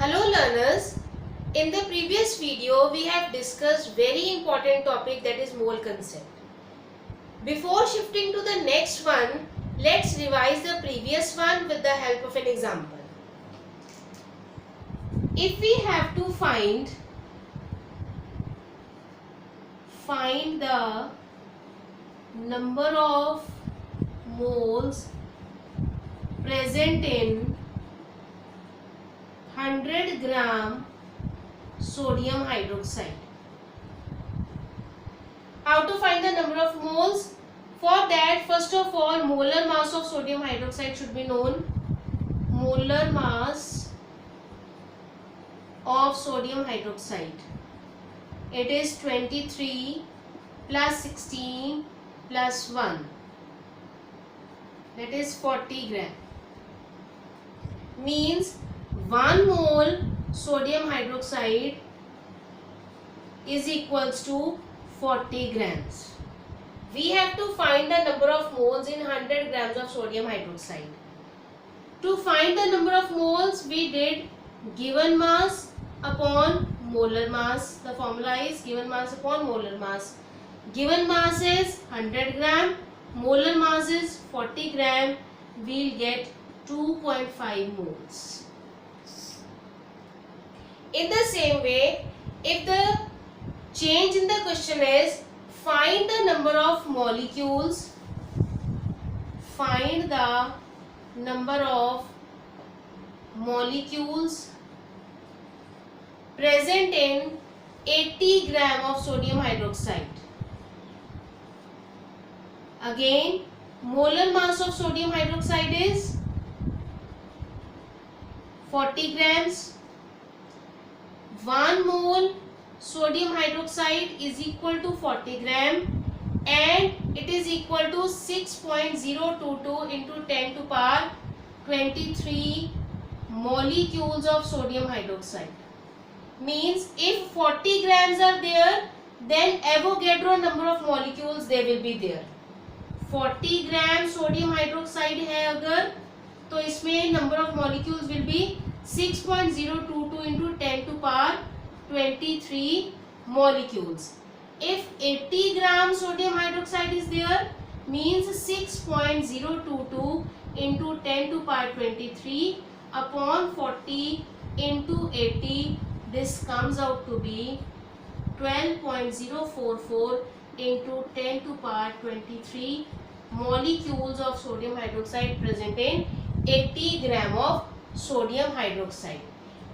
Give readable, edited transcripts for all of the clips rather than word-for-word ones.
Hello learners, in the previous video we have discussed very important topic, that is mole concept. Before shifting to the next one, let's revise the previous one with the help of an example. If we have to find the number of moles present in 100 gram sodium hydroxide. How to find the number of moles? For that, first of all, molar mass of sodium hydroxide should be known. Molar mass of sodium hydroxide. It is 23 plus 16 plus 1. That is 40 gram. Means 1 mole sodium hydroxide is equals to 40 grams. We have to find the number of moles in 100 grams of sodium hydroxide. To find the number of moles, we did given mass upon molar mass. The formula is given mass upon molar mass. Given mass is 100 gram, molar mass is 40 gram. We will get 2.5 moles. In the same way, if the change in the question is find the number of molecules, find the number of molecules present in 80 gram of sodium hydroxide. Again, molar mass of sodium hydroxide is 40 grams. 1 mole sodium hydroxide is equal to 40 gram and it is equal to 6.022 into 10 to power 23 molecules of sodium hydroxide. Means if 40 grams are there, then Avogadro number of molecules they will be there. 40 gram sodium hydroxide है अगर, तो इसमें number of molecules will be 6.022 into 10 to power 23 molecules. If 80 gram sodium hydroxide is there, means 6.022 into 10 to power 23 upon 40 into 80, this comes out to be 12.044 into 10 to power 23 molecules of sodium hydroxide present in 80 gram of sodium hydroxide.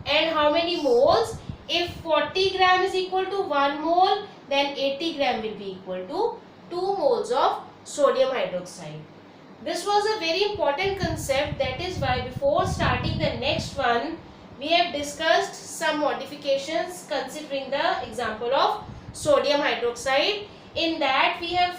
And how many moles? If 40 gram is equal to 1 mole, then 80 gram will be equal to 2 moles of sodium hydroxide. This was a very important concept. That is why before starting the next one, we have discussed some modifications considering the example of sodium hydroxide. In that we have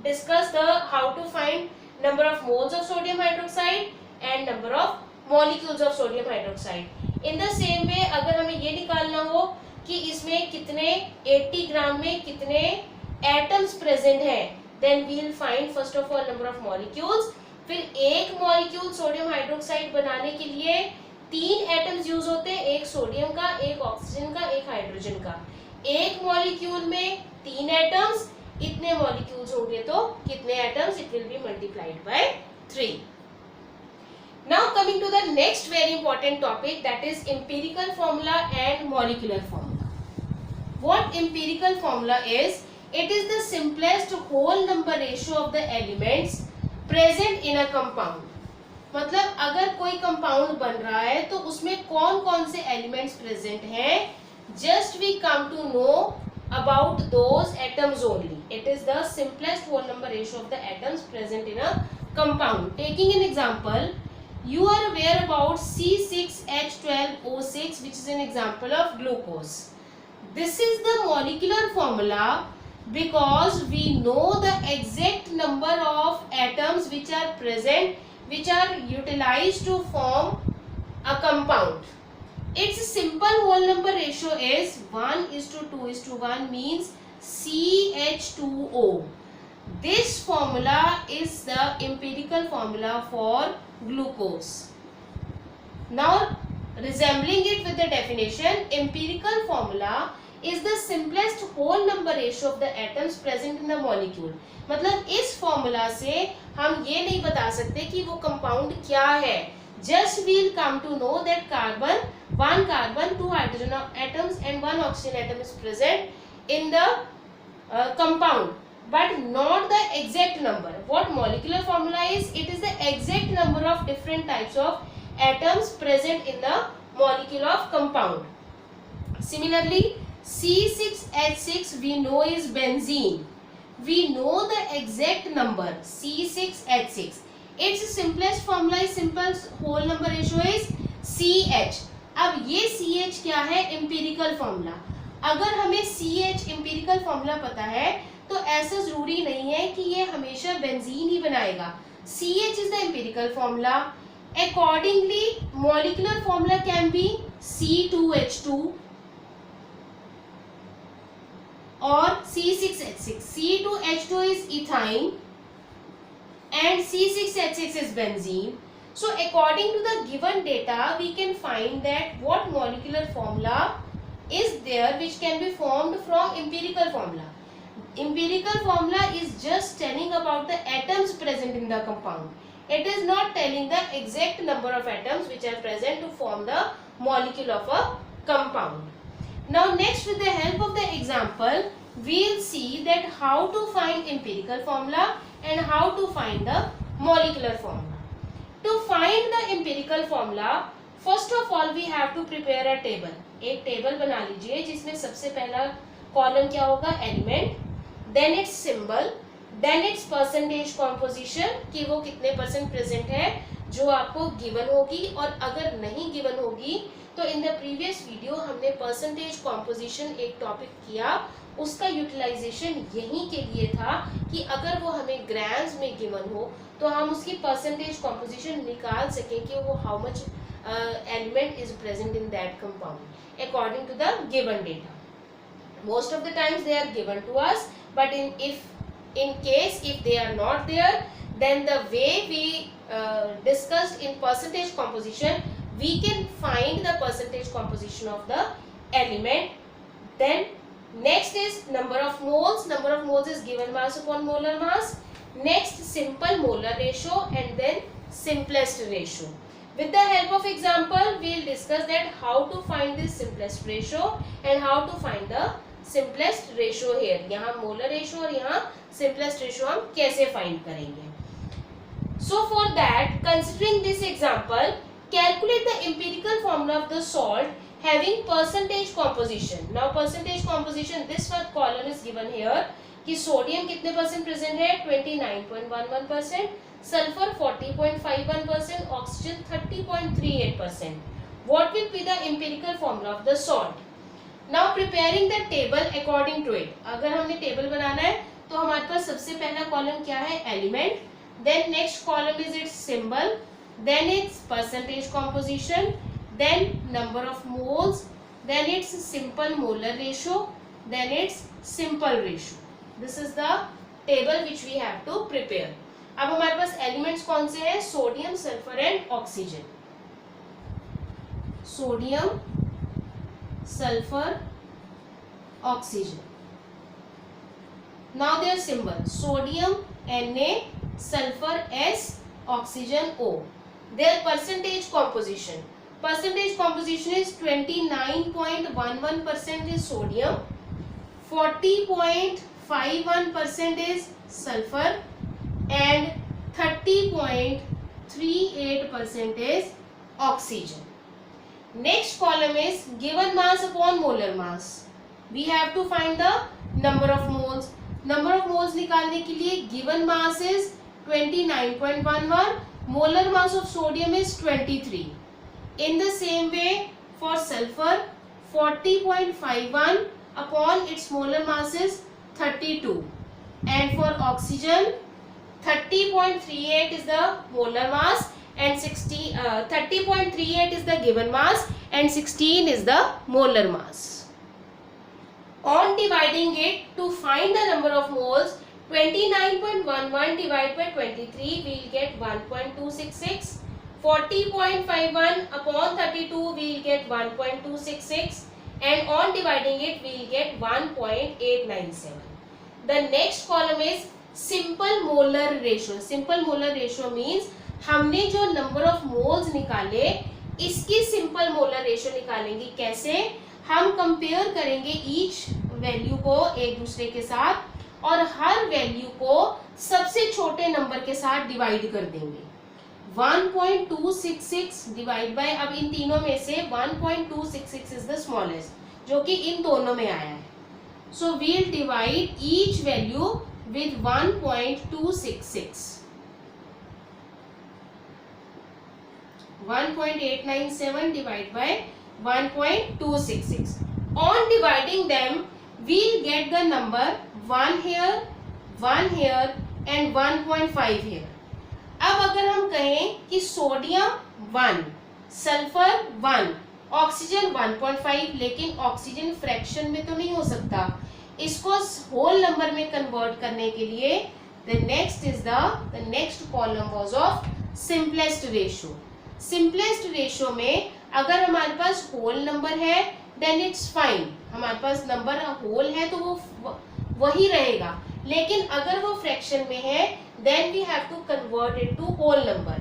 discussed how to find number of moles of sodium hydroxide and number of molecules of sodium hydroxide. In the same way, अगर हमें ये निकालना हो कि इसमें कितने 80 ग्राम में कितने atoms present हैं, then we will find first of all number of molecules. फिर एक molecule sodium hydroxide बनाने के लिए 3 atoms यूज होते हैं, एक सोडियम का, एक ऑक्सीजन का, एक हाइड्रोजन का. एक molecule में 3 atoms, इतने molecules होंगे तो कितने atoms? It will be multiplied by 3. Now coming to the next very important topic, that is empirical formula and molecular formula. What empirical formula is? It is the simplest whole number ratio of the elements present in a compound. मतलब अगर कोई compound बन रहा है तो उसमें कौन कौन से elements present हैं, just we come to know about those atoms only. It is the simplest whole number ratio of the atoms present in a compound. Taking an example, you are aware about C6H12O6, which is an example of glucose. This is the molecular formula because we know the exact number of atoms which are present, which are utilized to form a compound. Its simple whole number ratio is 1:2:1, means CH2O. This formula is the empirical formula for glucose. Now Resembling it with the definition, empirical formula is the simplest whole number ratio of the atoms present in the molecule. मतलब इस formula से हम ये नहीं बता सकते कि वो कंपाउंड क्या है. Just we'll come to know that one carbon, 2 hydrogen atoms and 1 oxygen atom is present in the compound, but not the exact number. What molecular formula is? It is the exact number of different types of atoms present in the molecule of compound. Similarly, C6H6 we know is benzene. We know the exact number C6H6. Its simplest formula is simple whole number ratio is CH. अब ये CH क्या है? Empirical formula. अगर हमें CH empirical formula पता है तो ऐसा जरूरी नहीं है कि ये हमेशा बेंजीन ही बनाएगा. CH is the empirical formula. Accordingly, molecular formula can be C2H2 or C6H6. C2H2 is ethyne and C6H6 is benzene. So according to the given data, we can find that what molecular formula is there which can be formed from empirical formula. Empirical formula is just telling about the atoms present in the compound. It is not telling the exact number of atoms which are present to form the molecule of a compound. Now next, with the help of the example, we will see that how to find empirical formula and how to find the molecular formula. To find the empirical formula, first of all we have to prepare a table. एक table बना लीजिए जिसमें सबसे पहला column क्या होगा? Element, then its symbol, then its percentage composition कि वो कितने परसेंट प्रेजेंट है जो आपको गिवन होगी, और अगर नहीं गिवन होगी तो इन द प्रीवियस वीडियो हमने परसेंटेज कॉम्पोजिशन एक टॉपिक किया, उसका यूटिलाइजेशन यहीं के लिए था कि अगर वो हमें ग्राम्स में गिवन हो तो हम उसकी परसेंटेज कॉम्पोजिशन निकाल सकें कि वो how much element is present in that compound according to the given data. Most of the times they are given to us, but in case if they are not there, then the way we discussed in percentage composition, we can find the percentage composition of the element. Then next is number of moles. Number of moles is given mass upon molar mass. Next, simple molar ratio, and then simplest ratio. With the help of example, we will discuss that how to find this simplest ratio and how to find the simplest ratio here. यहाँ molar ratio और यहाँ simplest ratio हम कैसे find करेंगे? So for that, considering this example, calculate the empirical formula of the salt having percentage composition. Now percentage composition, this one column is given here कि sodium कितने percent present है? 29.11%, sulphur 40.51%, oxygen 30.38%. What will be the empirical formula of the salt? Now preparing the table according to it. अगर हमने table बनाना है तो हमारे पास सबसे पहला कॉलम क्या है? Element, then next column is its symbol, then its percentage composition, then number of moles, then its simple molar ratio, then its simple ratio. This is the table which we have to prepare. अब हमारे पास elements कौन से हैं? Sodium, sulphur and oxygen. Sodium, sulphur, oxygen. Now their symbol: sodium Na, sulfur S, oxygen O. Their percentage composition. Percentage composition is 29.11% is sodium, 40.51% is sulfur, and 30.38% is oxygen. Next column is given mass upon molar mass. We have to find the number of moles. Number of moles निकालने के लिए given mass is 29.11. Molar mass of sodium is 23. In the same way for sulfur, 40.51 upon its molar mass is 32, and for oxygen 30.38 is the molar mass and 30.38 is the given mass and 16 is the molar mass. On dividing it to find the number of moles, 29.11 divided by 23 we will get 1.266. 40.51 upon 32 we will get 1.266 and on dividing it we will get 1.897. The next column is simple molar ratio. Simple molar ratio means हमने जो number of moles निकाले इसकी simple molar ratio निकालेंगे. कैसे? हम compare करेंगे each value को एक दूसरे के साथ और हर वैल्यू को सबसे छोटे नंबर के साथ डिवाइड कर देंगे. 1.266 डिवाइड बाय, अब इन तीनों में से 1.266 इज द स्मॉलेस्ट जो कि इन दोनों में आया है. So we'll divide each value with 1.266. 1.897 divided by 1.266. On dividing them, we'll get the number 1 here, 1 here and 1.5 here. अब अगर हम कहें कि सोडियम 1, सल्फर 1, ऑक्सीजन 1.5, लेकिन ऑक्सीजन फ्रैक्शन में तो नहीं हो सकता. इसको होल नंबर में कन्वर्ट करने के लिए the next column was of simplest ratio. Simplest ratio में अगर हमारे पास होल नंबर है देन इट्स फाइन. हमारे पास नंबर होल है तो वो वही रहेगा. लेकिन अगर वो फ्रैक्शन में है then we have to convert it to whole number.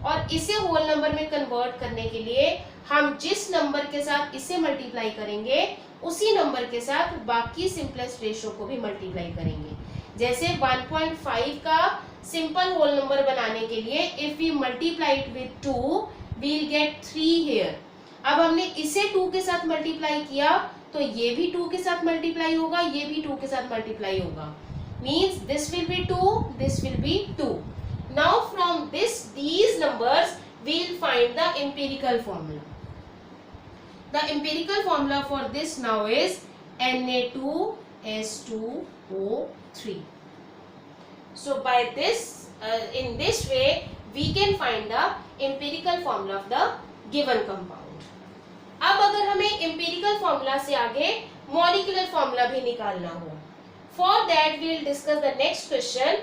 और इसे होल नंबर में कन्वर्ट करने के लिए हम जिस नंबर के साथ इसे मल्टीप्लाई करेंगे उसी नंबर के साथ बाकी सिंपलेस्ट रेशियो को भी मल्टीप्लाई करेंगे. जैसे 1.5 का सिंपल होल नंबर बनाने के लिए if we multiply it with 2 we will get 3 here. अब हमने इसे 2 के साथ मल्टीप्लाई किया तो ये भी 2 के साथ मल्टीप्लाई होगा, ये भी 2 के साथ मल्टीप्लाई होगा. Means this will be 2, this will be 2. Now from these numbers we will find the empirical formula. The empirical formula for this now is Na2S2O3. So by this in this way we can find the empirical formula of the given compound. अब अगर हमें empirical formula से आगे molecular formula भी निकालना हो, for that we will discuss the next question.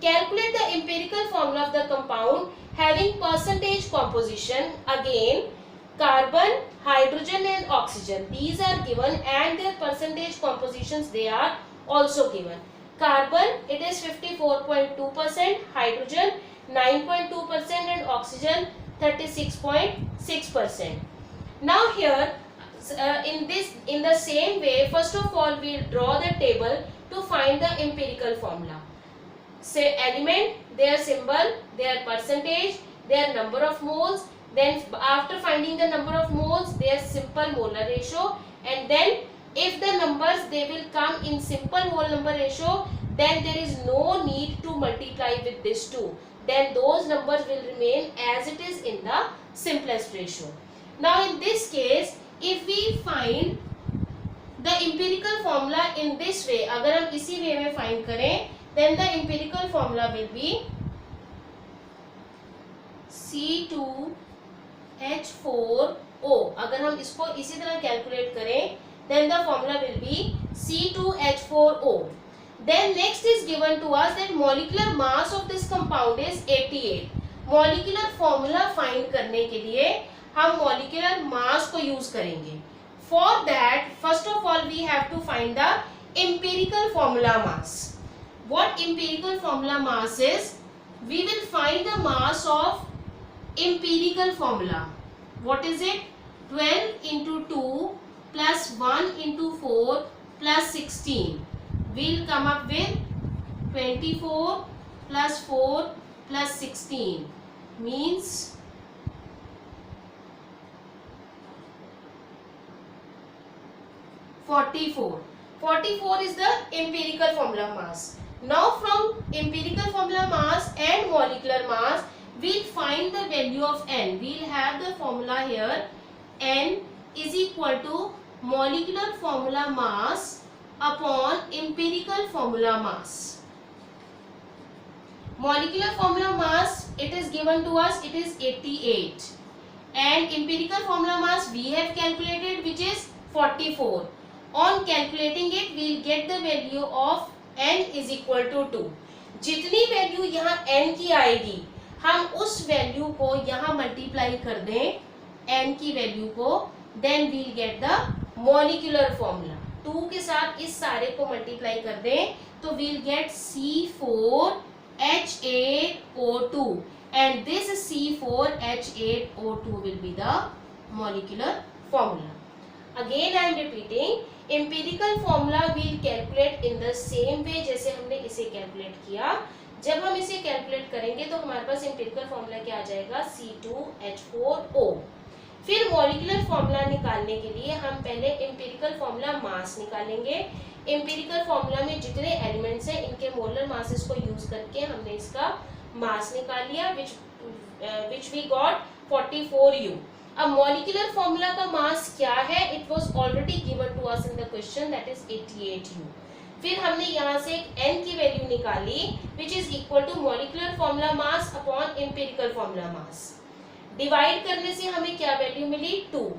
Calculate the empirical formula of the compound having percentage composition. Again, carbon, hydrogen and oxygen, these are given and their percentage compositions they are also given. Carbon, it is 54.2%, hydrogen 9.2% and oxygen 36.6%. Now here in the same way, first of all we will draw the table to find the empirical formula. Say element, their symbol, their percentage, their number of moles, then after finding the number of moles their simple molar ratio, and then if the numbers they will come in simple whole number ratio, then there is no need to multiply with this 2. Then those numbers will remain as it is in the simplest ratio. Now in this case, if we find the empirical formula in this way, अगर हम इसी way में find करें, then the empirical formula will be C2H4O. अगर हम इसको इसी तरह calculate करें, then the formula will be C2H4O. Then next is given to us that molecular mass of this compound is 88. Molecular formula find करने के लिए हम molecular mass को use करेंगे. For that, first of all we have to find the empirical formula mass. What empirical formula mass is? We will find the mass of empirical formula. What is it? 12 into 2 plus 1 into 4 plus 16. We'll come up with 24 plus 4 plus 16 means 44. 44 is the empirical formula mass. Now from empirical formula mass and molecular mass, we'll find the value of N. We'll have the formula here. N is equal to molecular formula mass upon empirical formula mass. Molecular formula mass, it is given to us, it is 88. And empirical formula mass we have calculated, which is 44. On calculating it, we will get the value of N is equal to 2. जितनी value यहाँ N की आएगी, हम उस value को यहाँ multiply कर दें n की वैल्यू को, then we'll get the molecular formula. 2 के साथ इस सारे को मल्टीप्लाई कर दें तो we'll get C4H8O2 and this C4H8O2 will be the molecular formula. Again I am repeating, empirical formula will calculate in the same way जैसे हमने इसे कैलकुलेट किया। जब हम इसे कैलकुलेट करेंगे तो हमारे पास एम्पिरिकल फॉर्मूला क्या आ जाएगा, C2H4O। फिर मॉलिक्यूलर फॉर्मूला निकालने के लिए हम पहले एम्पिरिकल फॉर्मूला मास निकालेंगे। एम्पिरिकल फॉर्मूला में जितने एलिमेंट्स हैं इनके मोलर मासेस को यूज करके हमने इसका मास निकाल लिया, विच वी गॉट 44U। अब मॉलिक्यूलर फॉर्मूला का मास क्या है, it was already given to us in the question, that is 88U। फिर हमने यहाँ से एक n की वैल्यू निकाली which is equal to molecular formula mass upon empirical formula mass. Divide करने से हमें क्या वैल्यू मिली, 2।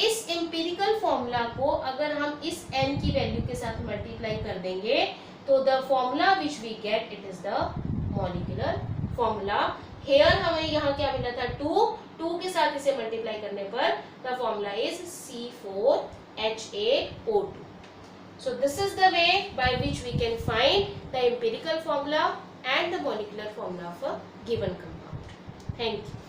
इस एम्पिरिकल फॉर्मूला को अगर हम इस n की वैल्यू के साथ मल्टीप्लाई कर देंगे तो the formula which we get it is the molecular formula. Here हमें यहाँ क्या मिला था, 2 के साथ इसे मल्टीप्लाई करने पर the formula is C4H8O2। So this is the way by which we can find the empirical formula and the molecular formula of a given compound. Thank you.